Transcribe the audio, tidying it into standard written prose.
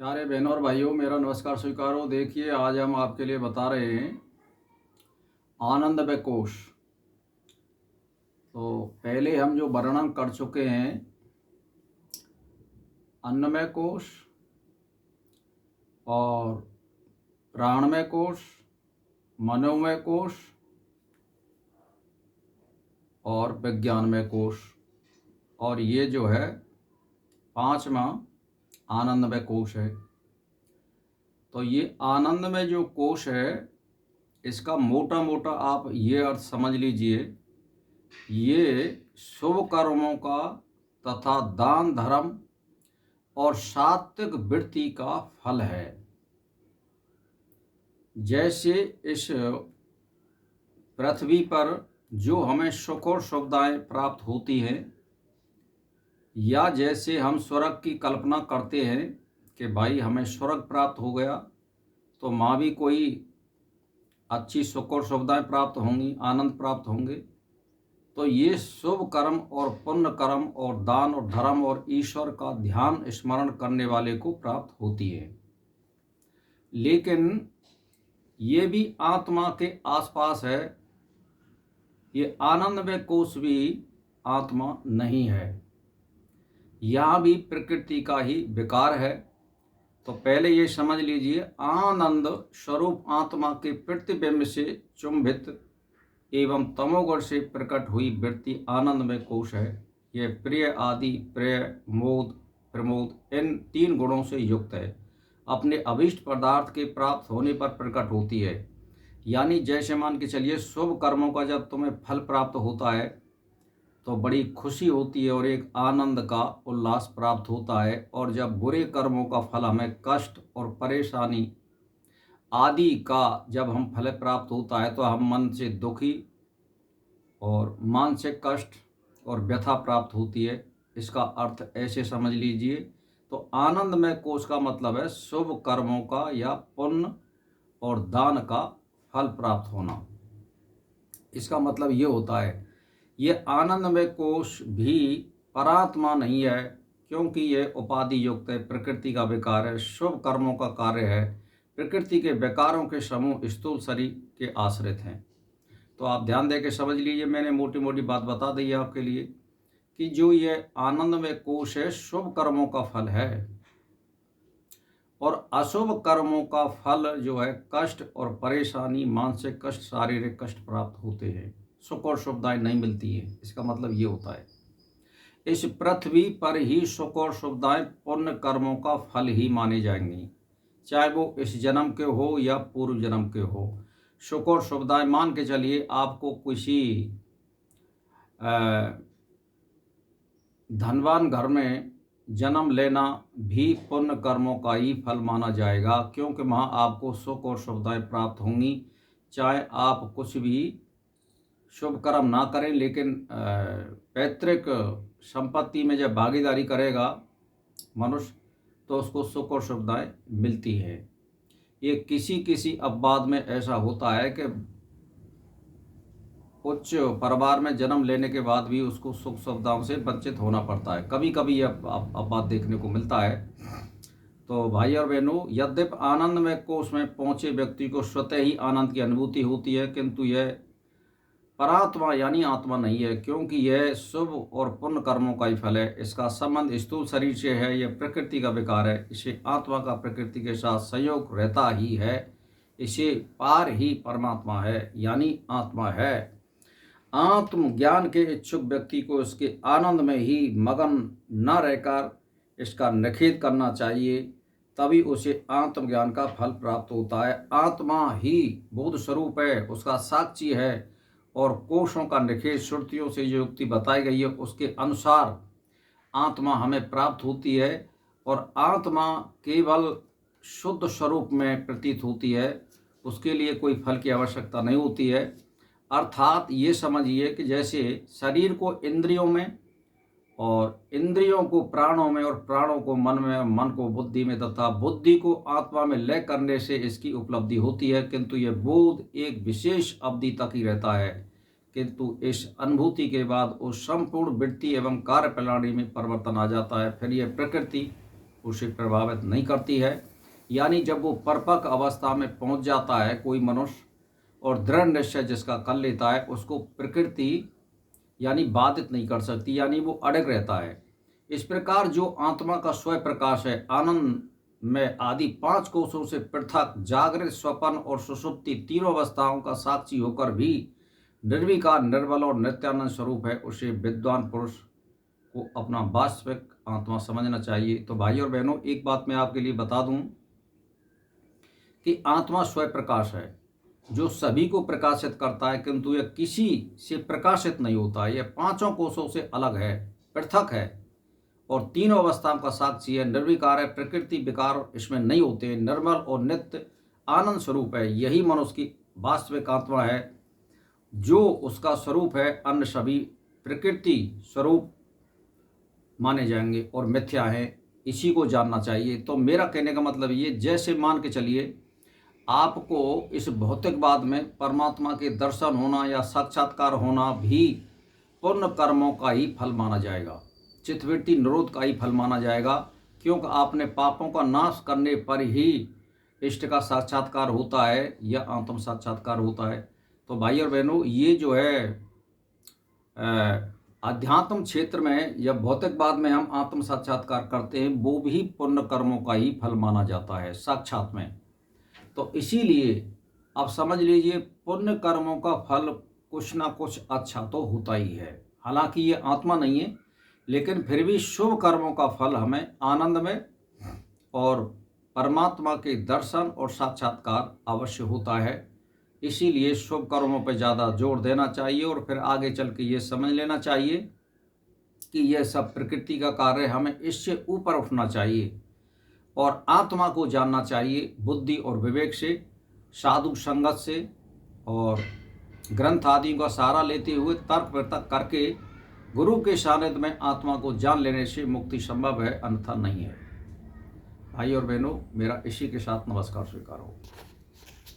प्यारे बहनों और भाइयों, मेरा नमस्कार स्वीकारो। देखिए, आज हम आपके लिए बता रहे हैं आनंदमय कोश। तो पहले हम जो वर्णन कर चुके हैं, अन्नमय कोश और प्राणमय कोश, मनोमय कोश और विज्ञानमय कोश, और ये जो है पांचवा आनंदमय कोश है। तो ये आनंदमय जो कोश है, इसका मोटा मोटा आप ये अर्थ समझ लीजिए, ये शुभ कर्मों का तथा दान धर्म और सात्विक वृत्ति का फल है। जैसे इस पृथ्वी पर जो हमें सुख और सुविधाएं प्राप्त होती हैं, या जैसे हम स्वर्ग की कल्पना करते हैं कि भाई हमें स्वर्ग प्राप्त हो गया तो वहाँ भी कोई अच्छी सुख और सुविधाएं प्राप्त होंगी, आनंद प्राप्त होंगे। तो ये शुभ कर्म और पुण्य कर्म और दान और धर्म और ईश्वर का ध्यान स्मरण करने वाले को प्राप्त होती है। लेकिन ये भी आत्मा के आसपास है। ये आनंदमय कोश भी आत्मा नहीं है, यहाँ भी प्रकृति का ही विकार है। तो पहले ये समझ लीजिए, आनंद स्वरूप आत्मा के प्रतिबिंब से चुंबित एवं तमोगुण से प्रकट हुई वृत्ति आनंदमय कोश है। यह प्रिय आदि, प्रिय, मोद, प्रमोद, इन तीन गुणों से युक्त है। अपने अभीष्ट पदार्थ के प्राप्त होने पर प्रकट होती है। यानी जैसे मान के चलिए, शुभ कर्मों का जब तुम्हें फल प्राप्त होता है तो बड़ी खुशी होती है और एक आनंद का उल्लास प्राप्त होता है। और जब बुरे कर्मों का फल हमें कष्ट और परेशानी आदि का जब हम फल प्राप्त होता है तो हम मन से दुखी और मानसिक कष्ट और व्यथा प्राप्त होती है। इसका अर्थ ऐसे समझ लीजिए। तो आनंदमय कोश का मतलब है शुभ कर्मों का या पुण्य और दान का फल प्राप्त होना। इसका मतलब ये होता है, ये आनंदमय कोश भी परात्मा नहीं है, क्योंकि यह उपाधि युक्त है, प्रकृति का विकार है, शुभ कर्मों का कार्य है, प्रकृति के विकारों के समूह स्थूल शरीर के आश्रित हैं। तो आप ध्यान दे के समझ लीजिए, मैंने मोटी मोटी बात बता दी है आपके लिए कि जो ये आनंदमय कोश है शुभ कर्मों का फल है, और अशुभ कर्मों का फल जो है कष्ट और परेशानी, मानसिक कष्ट, शारीरिक कष्ट प्राप्त होते हैं, सुख और सुविधाएं नहीं मिलती है। इसका मतलब ये होता है, इस पृथ्वी पर ही सुख और सुविधाएं पुण्य कर्मों का फल ही माने जाएंगी, चाहे वो इस जन्म के हो या पूर्व जन्म के हो। सुख और सुविधाएं मान के चलिए, आपको किसी धनवान घर में जन्म लेना भी पुण्य कर्मों का ही फल माना जाएगा, क्योंकि वहाँ आपको सुख और सुविधाएं प्राप्त होंगी। चाहे आप कुछ भी शुभ कर्म ना करें, लेकिन पैतृक संपत्ति में जब भागीदारी करेगा मनुष्य तो उसको सुख और सुविधाएं मिलती है। ये किसी किसी अपवाद में ऐसा होता है कि उच्च परिवार में जन्म लेने के बाद भी उसको सुख सुविधाओं से वंचित होना पड़ता है। कभी कभी यह अपवाद देखने को मिलता है। तो भाई और बहनों, यद्यपि आनंदमय कोश में पहुंचे व्यक्ति को स्वतः ही आनंद की अनुभूति होती है, किंतु यह परात्मा यानी आत्मा नहीं है, क्योंकि यह शुभ और पुण्य कर्मों का ही फल है। इसका संबंध स्थूल शरीर से है, यह प्रकृति का विकार है। इसे आत्मा का प्रकृति के साथ संयोग रहता ही है। इसे पार ही परमात्मा है, यानी आत्मा है। आत्मज्ञान के इच्छुक व्यक्ति को इसके आनंद में ही मगन न रहकर इसका निषेध करना चाहिए, तभी उसे आत्मज्ञान का फल प्राप्त होता है। आत्मा ही बोध स्वरूप है, उसका साक्षी है, और कोशों का निषेध श्रुतियों से जो युक्ति बताई गई है उसके अनुसार आत्मा हमें प्राप्त होती है, और आत्मा केवल शुद्ध स्वरूप में प्रतीत होती है। उसके लिए कोई फल की आवश्यकता नहीं होती है। अर्थात ये समझिए कि जैसे शरीर को इंद्रियों में, और इंद्रियों को प्राणों में, और प्राणों को मन में, मन को बुद्धि में, तथा बुद्धि को आत्मा में लय करने से इसकी उपलब्धि होती है, किंतु यह बोध एक विशेष अवधि तक ही रहता है। किंतु इस अनुभूति के बाद उस संपूर्ण वृत्ति एवं कार्य प्रणाली में परिवर्तन आ जाता है। फिर यह प्रकृति उसे प्रभावित नहीं करती है। यानी जब वो परिपक्व अवस्था में पहुंच जाता है कोई मनुष्य और दृढ़ निश्चय जिसका कर लेता है, उसको प्रकृति यानी बाधित नहीं कर सकती, यानी वो अड़ग रहता है। इस प्रकार जो आत्मा का स्वयं प्रकाश है, आनंद में आदि 5 कोशों से पृथक जागृत, स्वप्न और सुषुप्ति तीनों अवस्थाओं का साक्षी होकर भी निर्विकार, निर्बल और नित्यानंद स्वरूप है, उसे विद्वान पुरुष को अपना वास्तविक आत्मा समझना चाहिए। तो भाई और बहनों, एक बात मैं आपके लिए बता दूं कि आत्मा स्वयं प्रकाश है जो सभी को प्रकाशित करता है, किंतु यह किसी से प्रकाशित नहीं होता है। यह 5 कोशों से अलग है, पृथक है और तीनों अवस्थाओं का साक्षी है, निर्विकार है, प्रकृति विकार इसमें नहीं होते, निर्मल और नित्य आनंद स्वरूप है। यही मनुष्य की वास्तविक आत्मा है, जो उसका स्वरूप है। अन्य सभी प्रकृति स्वरूप माने जाएंगे और मिथ्या हैं, इसी को जानना चाहिए। तो मेरा कहने का मतलब ये, जैसे मान के चलिए आपको इस भौतिकवाद में परमात्मा के दर्शन होना या साक्षात्कार होना भी पुण्य कर्मों का ही फल माना जाएगा, चित्तवृत्ति निरोध का ही फल माना जाएगा, क्योंकि आपने पापों का नाश करने पर ही इष्ट का साक्षात्कार होता है या आत्म साक्षात्कार होता है। तो भाई और बहनों, ये जो है अध्यात्म क्षेत्र में या भौतिकवाद में हम आत्म साक्षात्कार करते हैं, वो भी पुण्य कर्मों का ही फल माना जाता है साक्षात में। तो इसीलिए अब समझ लीजिए, पुण्य कर्मों का फल कुछ ना कुछ अच्छा तो होता ही है। हालांकि ये आत्मा नहीं है, लेकिन फिर भी शुभ कर्मों का फल हमें आनंद में और परमात्मा के दर्शन और साक्षात्कार अवश्य होता है। इसीलिए शुभ कर्मों पर ज़्यादा जोर देना चाहिए और फिर आगे चल के ये समझ लेना चाहिए कि यह सब प्रकृति का कार्य, हमें इससे ऊपर उठना चाहिए और आत्मा को जानना चाहिए बुद्धि और विवेक से, साधु संगत से और ग्रंथ आदि का सहारा लेते हुए तर्क वितर्क करके गुरु के सानिध्य में आत्मा को जान लेने से मुक्ति संभव है, अन्यथा नहीं है। भाई और बहनों, मेरा इसी के साथ नमस्कार स्वीकार हो।